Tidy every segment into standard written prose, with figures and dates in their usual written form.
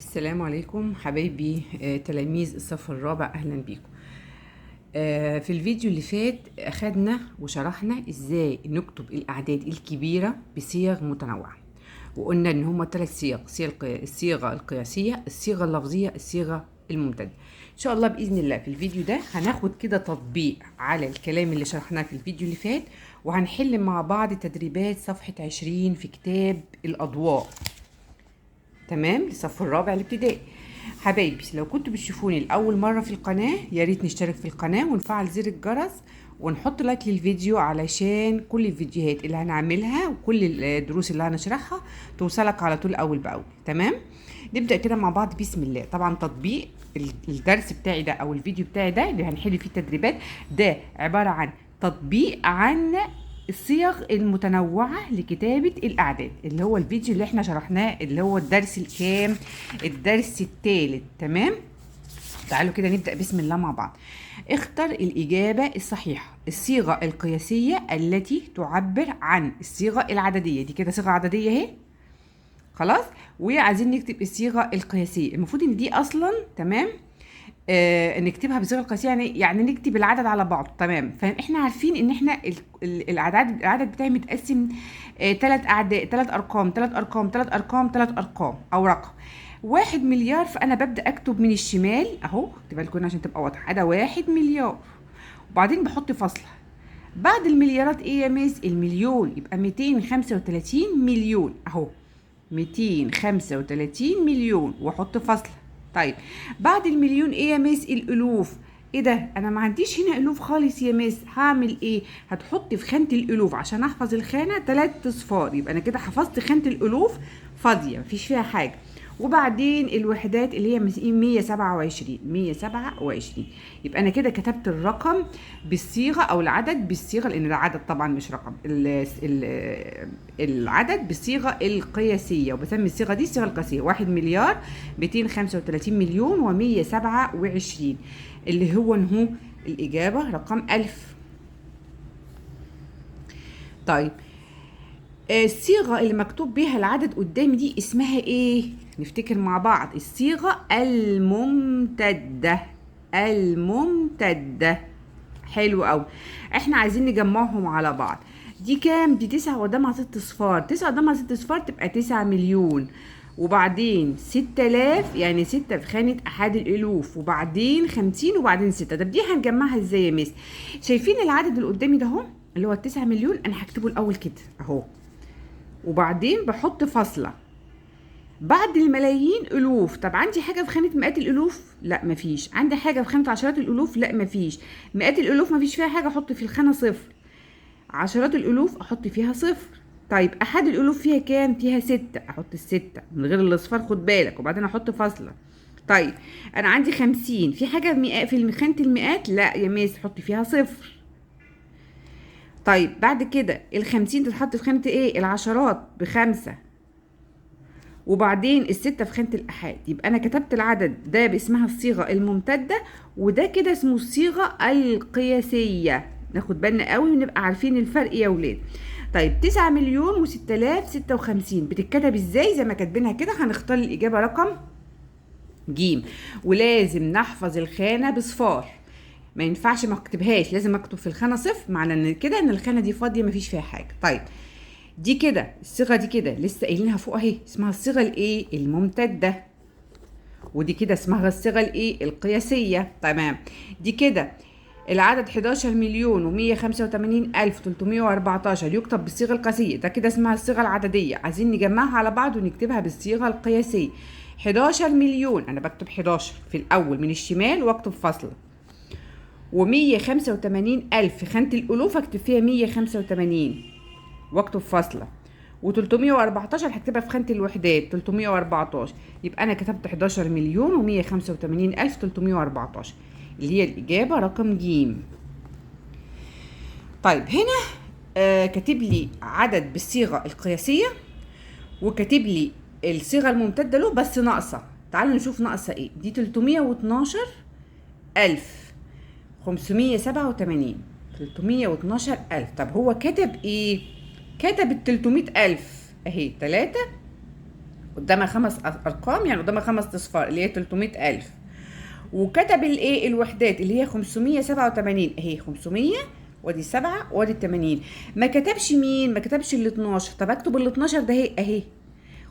السلام عليكم حبايبي، تلاميذ الصف الرابع، اهلا بيكم. في الفيديو اللي فات اخدنا وشرحنا ازاي نكتب الاعداد الكبيره بصيغ متنوعه، وقلنا ان هما 3 صيغ: الصيغه القياسيه، الصيغه اللفظيه، الصيغه الممتده. ان شاء الله باذن الله في الفيديو ده هناخد كده تطبيق على الكلام اللي شرحناه في الفيديو اللي فات، وهنحل مع بعض تدريبات صفحه 20 في كتاب الاضواء، تمام، للصف الرابع الابتدائي. حبايبي، لو كنتوا بتشوفوني لأول مرة في القناة يا ريت نشترك في القناة ونفعل زر الجرس ونحط لايك للفيديو، علشان كل الفيديوهات اللي هنعملها وكل الدروس اللي هنشرحها توصلك على طول أول بأول. تمام، نبدأ كده مع بعض. بسم الله. طبعا تطبيق الدرس بتاعي ده أو الفيديو بتاعي ده اللي هنحل فيه التدريبات ده عبارة عن تطبيق عن الصيغ المتنوعة لكتابة الأعداد، اللي هو الفيديو اللي احنا شرحناه، اللي هو الدرس الكام؟ الدرس الثالث. تمام، تعالوا كده نبدأ بسم الله مع بعض. اختر الإجابة الصحيحة. الصيغة القياسية التي تعبر عن الصيغة العددية. دي كده صيغة عددية اهي، خلاص. وعايزين نكتب الصيغة القياسية، المفروض ان دي اصلا، تمام، نكتبها بصيغه قياسيه، يعني نكتب العدد على بعضه. تمام، فاحنا عارفين ان احنا العدد بتاعي متقسم 3 اعداد، 3 ارقام، 3 ارقام، 3 ارقام، 3 ارقام او رقم. 1 مليار، فانا ببدا اكتب من الشمال اهو، اكتبها لكم عشان تبقى واضحه. ده 1 مليار، وبعدين بحط فاصله بعد المليارات. ايه يا ميس؟ المليون، يبقى 235 مليون اهو، 235 مليون واحط فاصله. طيب بعد المليون ايه يا ميس؟ الالوف. ايه ده؟ انا ما عنديش هنا الوف خالص يا ميس، هعمل ايه؟ هتحطي في خانه الالوف عشان احفظ الخانه 3 اصفار، يبقى انا كده حفظت خانه الالوف فاضيه مفيش فيها حاجه. وبعدين الوحدات اللي هي 127، 127، يبقى انا كده كتبت الرقم بالصيغه او العدد بالصيغه، لان ده عدد طبعا مش رقم، العدد بالصيغه القياسيه، وبسمي الصيغه دي الصيغه القياسيه. 1 مليار 235 مليون و127، اللي هو الاجابه رقم 1000. طيب الصيغه اللي مكتوب بيها العدد قدامي دي اسمها ايه؟ نفتكر مع بعض. الصيغه الممتده. الممتده، حلو قوي. احنا عايزين نجمعهم على بعض. دي كام؟ دي 9 قدامها 6 اصفار، 9 قدامها 6 اصفار تبقى 9 مليون، وبعدين 6000، يعني 6 في خانة أحد الألوف، وبعدين 50، وبعدين 6. طب دي هنجمعها ازاي يا مس؟ شايفين العدد اللي قدامي ده اهو، اللي هو 9 مليون؟ أنا هكتبه الأول كده أهو، وبعدين بحط فاصلة بعد الملايين ألوف. طب عندي حاجة في خانة مئات الألوف؟ لا مفيش. عندي حاجة في خانة عشرات الألوف؟ لا مفيش. مئات الألوف مفيش فيها حاجة، أحط في الخانة صفر. عشرات الألوف أحط فيها صفر. طيب أحد الألوف فيها كام؟ فيها 6، أحط ال6 من غير الأصفار، خد بالك، وبعدين أحط فاصلة. طيب أنا عندي 50، في حاجة في خانة المئات؟ لا يا ميس، حط فيها صفر. طيب بعد كده ال50 تتحط في خانة ايه؟ العشرات ب5، وبعدين ال6 في خانة الأحاد. يبقى أنا كتبت العدد ده باسمها الصيغة الممتدة، وده كده اسمه الصيغة القياسية. ناخد بالنا قوي ونبقى عارفين الفرق يا ولاد. طيب 9 مليون و6056 بتتكتب ازاي؟ زي ما كاتبينها كده. هنختار الإجابة رقم ج، ولازم نحفظ الخانة بصفار، ما ينفعش ما اكتبهاش، لازم اكتب في الخانة صفر، معنى ان كده ان الخانة دي فاضية مفيش فيها حاجة. طيب دي كده الصيغه دي كده لسه قايلينها فوق اهي، اسمها الصيغه الايه؟ الممتده. ودي كده اسمها الصيغه الايه؟ القياسيه. تمام، دي كده العدد 11 مليون و185 ألف 314 يكتب بالصيغة القياسية، ده كده اسمها الصيغة العددية. عايزين نجمعها على بعض ونكتبها بالصيغة القياسية. 11 مليون، أنا بكتب 11 في الأول من الشمال وأكتب فاصلة، و185 ألف في خانة الألوف أكتب فيها 185 واكتب فاصله، و314 هكتبها في خانه الوحدات 314. يبقى انا كتبت 11 مليون و185 الف 314، اللي هي الاجابه رقم ج. طيب هنا كاتب لي عدد بالصيغه القياسيه، وكاتب لي الصيغه الممتده له بس ناقصه. تعالوا نشوف ناقصه ايه. دي 312 الف 587، 312 الف. طب هو كتب ايه؟ كتب ال 300 ألف اهي، 3 قدامها 5 ارقام، يعني قدامها 5 اصفار اللي هي 300,000. وكتب الايه الوحدات اللي هي 587 اهي، 500 وادي 7 وادي 80. ما كتبش مين؟ ما كتبش ال 12. طب اكتب ال 12 ده اهي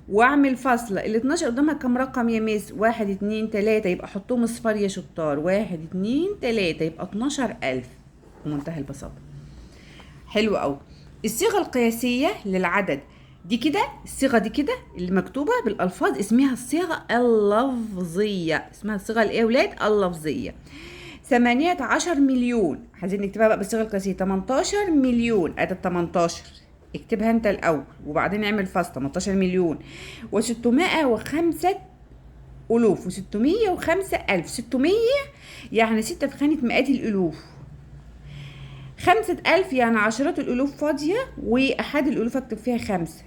واعمل فاصله. ال 12 قدامها كام رقم يا مس؟ 1 2 3، يبقى حطهم اصفار يا شطار. 1 2 3 يبقى 12,000 بمنتهى البساطه. حلو قوي. الصيغه القياسيه للعدد دي كده، الصيغه دي كده اللي مكتوبه بالالفاظ اسمها الصيغه اللفظيه. اسمها الصيغه الايه يا ولاد؟ اللفظيه. 18 مليون، عايزين نكتبها بقى بالصيغه القياسيه. 18 مليون، ادي 18 اكتبها انت الاول وبعدين اعمل فاصله. 18 مليون و605 الوف و605 الف. 600 يعني 6 في خانه مئات الالوف. 5,000 يعني عشرات الالوف فاضيه، واحاد الالوف اكتب فيها 5.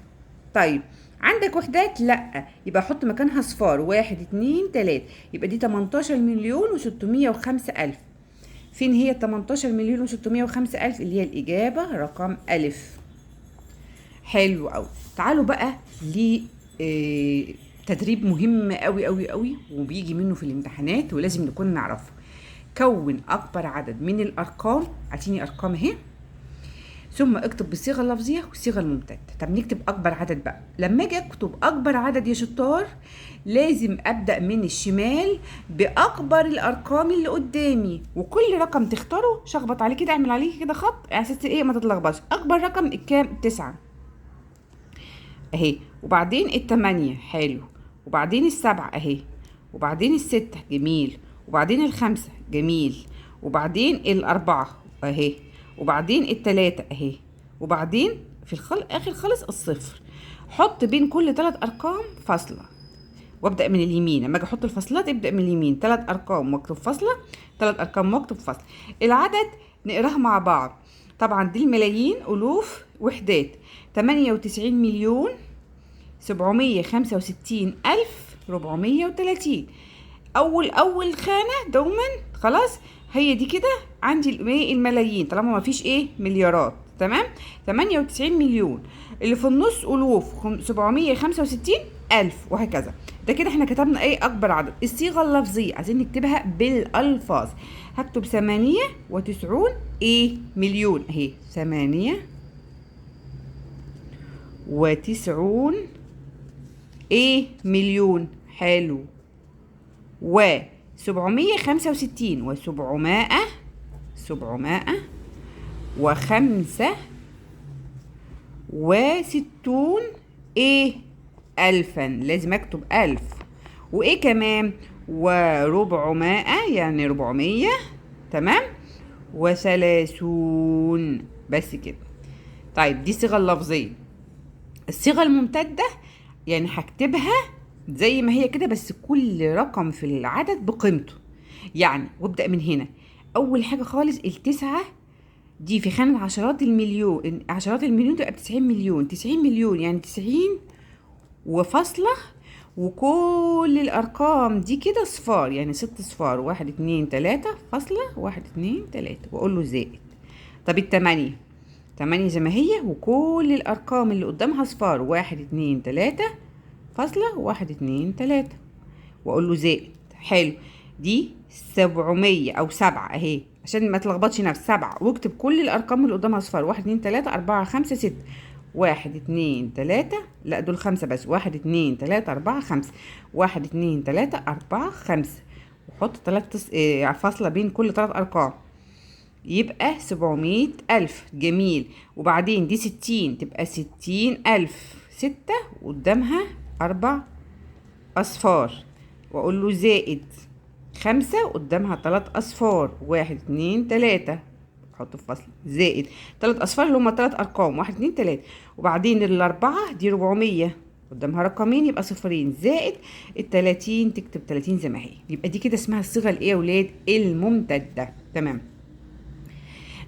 طيب عندك وحدات؟ لا، يبقى احط مكانها صفار. 1 2 3، يبقى دي 18 مليون و605 الف. فين هي 18 مليون و605 الف؟ اللي هي الاجابه رقم الف. حلو قوي. تعالوا بقى ل تدريب مهم قوي قوي قوي وبيجي منه في الامتحانات ولازم نكون نعرفه. كون اكبر عدد من الارقام، اعطيني ارقام اهي، ثم اكتب بالصيغه اللفظيه والصيغه الممتده. طب نكتب اكبر عدد بقى. لما اجي اكتب اكبر عدد يا شطار لازم ابدا من الشمال باكبر الارقام اللي قدامي، وكل رقم تختاره شخبط عليه كده، اعمل عليه كده خط على اساس ايه ما تتلخبطش. اكبر رقم الكام؟ 9 اهي، وبعدين 8 حلو، وبعدين 7 اهي، وبعدين 6 جميل، وبعدين 5 جميل، وبعدين 4 اهي، وبعدين 3 اهي، وبعدين في اخر خالص الصفر. حط بين كل 3 ارقام فاصله وابدا من اليمين. لما اجي احط الفاصلات ابدا من اليمين. 3 ارقام واكتب فاصله، 3 ارقام واكتب فاصله. العدد نقراها مع بعض. طبعا دي الملايين، الوف، وحدات. 98 مليون 765 ألف 430. أول خانة دوما خلاص هي دي كده عندي الملايين طالما ما فيش مليارات. تمام. 98 مليون اللي في النص ألوف 765 ألف وهكذا. ده كده احنا كتبنا أكبر عدد. الصيغة اللفظية عايزين نكتبها بالألفاظ. هكتب 98 مليون اهي، 98 مليون حلو، و765 و700 765 ألفا. لازم أكتب 1000. كمان و400 يعني 400. تمام. و30 بس كده. طيب دي الصيغة اللفظية. الصيغة الممتدة يعني هكتبها زي ما هي كده بس كل رقم في العدد بقيمته. يعني وابدأ من هنا. أول حاجة خالص 9 دي في خانة عشرات المليون. عشرات المليون تبقى 90 مليون. 90 مليون يعني 90 وفاصلة، وكل الأرقام دي كده صفار، يعني 6 صفار. 1 2 3 فاصلة 1 2 3 وأقول له زائد. طب 8 زي ما هي وكل الأرقام اللي قدامها صفار. 1 2 3 فاصلة 1 2 3 وأقول له زائد. حلو. دي 700 أو 7 أهي عشان ما تلخبطش نفسك. 7 واكتب كل الأرقام اللي قدامها صفار. 1 2 3 4 5 6. 1 2 3 لا دول 5 بس. 1 2 3 4 5. 1 2 3 4 5 وحط 3 فاصلة بين كل 3 أرقام يبقى 700 ألف. جميل. وبعدين دي 60 تبقى 60 ألف. 6 قدامها 4 أصفار وأقول له زائد. 5 قدامها 3 أصفار. 1 2 3 حط في فصل زائد 3 أصفار اللي هما 3 أرقام. 1 2 3 وبعدين الأربعة دي 400 قدامها رقمين يبقى صفرين زائد 30 تكتب 30 زي ما هي. يبقى دي كده اسمها الصيغة يا ولاد؟ الممتدة. تمام.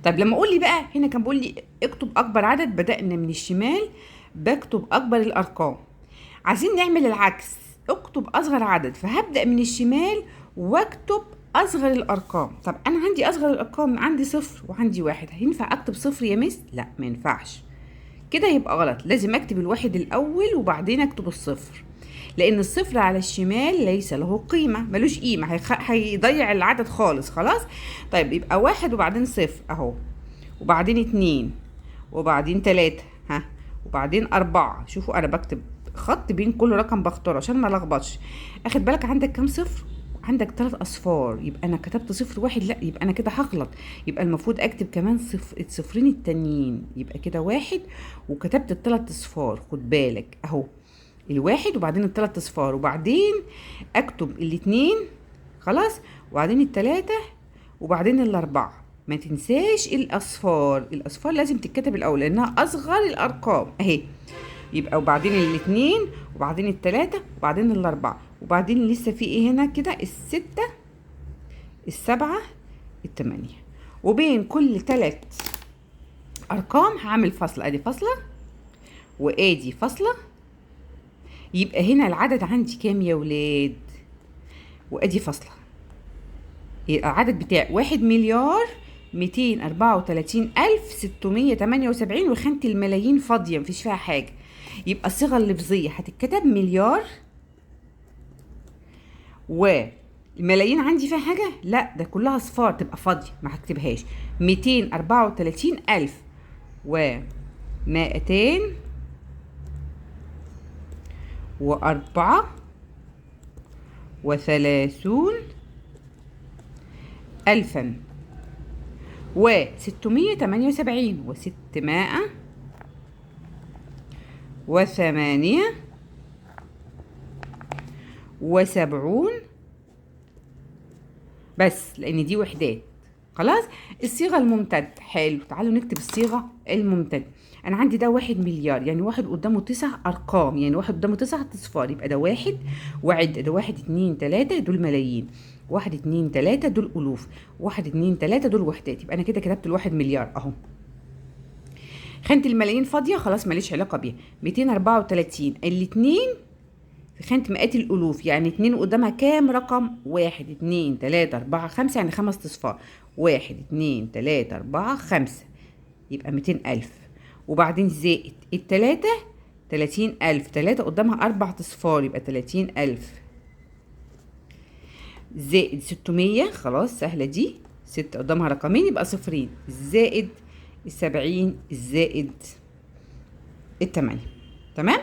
طب لما اقول لي بقى هنا كان بيقول لي اكتب اكبر عدد، بدأنا من الشمال بكتب اكبر الارقام. عايزين نعمل العكس، اكتب اصغر عدد، فهبدأ من الشمال واكتب اصغر الارقام. طب انا عندي اصغر الارقام عندي 0 وعندي 1، هينفع اكتب 0 يا مس؟ لا ما ينفعش كده، يبقى غلط. لازم اكتب الواحد الاول وبعدين اكتب الصفر. لان الصفر على الشمال ليس له قيمة، ملوش قيمة، هيضيع العدد خالص. خلاص. طيب يبقى 1 وبعدين صفر اهو، وبعدين 2 وبعدين 3 ها، وبعدين 4. شوفوا انا بكتب خط بين كل رقم بختاره عشان ما لخبطش. اخد بالك عندك كام صفر؟ عندك 3 اصفار، يبقى انا كتبت صفر واحد، لا يبقى انا كده هغلط، يبقى المفروض اكتب كمان الصفرين التانيين، يبقى كده 1 وكتبت ال3 اصفار. خد بالك اهو، الواحد وبعدين ال3 اصفار، وبعدين اكتب الاتنين خلاص، وبعدين ال3 وبعدين ال4. ما تنساش الاصفار، الاصفار لازم تتكتب الاول لانها اصغر الارقام اهي. يبقى وبعدين الاتنين وبعدين التلاتة وبعدين الاربعة، وبعدين لسه في ايه هنا كده؟ الستة، السبعة، التمانية، وبين كل 3 ارقام هعمل فاصلة. ادي فاصلة وادي فاصلة. يبقى هنا العدد عندي كام يا ولاد؟ وادي فاصلة. يبقى العدد بتاعي 1,234,678، وخانة الملايين فاضية مفيش فيها حاجة. يبقى الصيغة اللفظية هتتكتب مليار، والملايين عندي فيها حاجة؟ لا، ده كلها صفار تبقى فاضية ما هكتبهاش. 234,000 و204 و30 ألفا و678 و678 بس، لان دي وحدات. خلاص. الصيغه الممتد حلو، تعالوا نكتب الصيغه الممتد. انا عندي ده 1 مليار، يعني واحد قدامه 9 ارقام، يعني واحد قدامه 9 اصفار، يبقى ده 1 وعد، ده 1 2 3 دول ملايين، 1 2 3 دول الوف، 1 2 3 دول وحدات. يبقى انا كده كتبت ال1 مليار اهو. خانة الملايين فاضية خلاص ماليش علاقة بيها. 234 الاتنين في خانة مئات الألوف، يعني 2 قدامها كام رقم؟ 1 2 3 4 5، يعني 5 أصفار. 1 2 3 4 5، يبقى 200,000. وبعدين زائد التلاتة 30,000، 3 قدامها 4 أصفار يبقى 30,000. زائد 600، خلاص سهلة دي، 6 قدامها رقمين يبقى صفرين، زائد 70 زائد 8. تمام.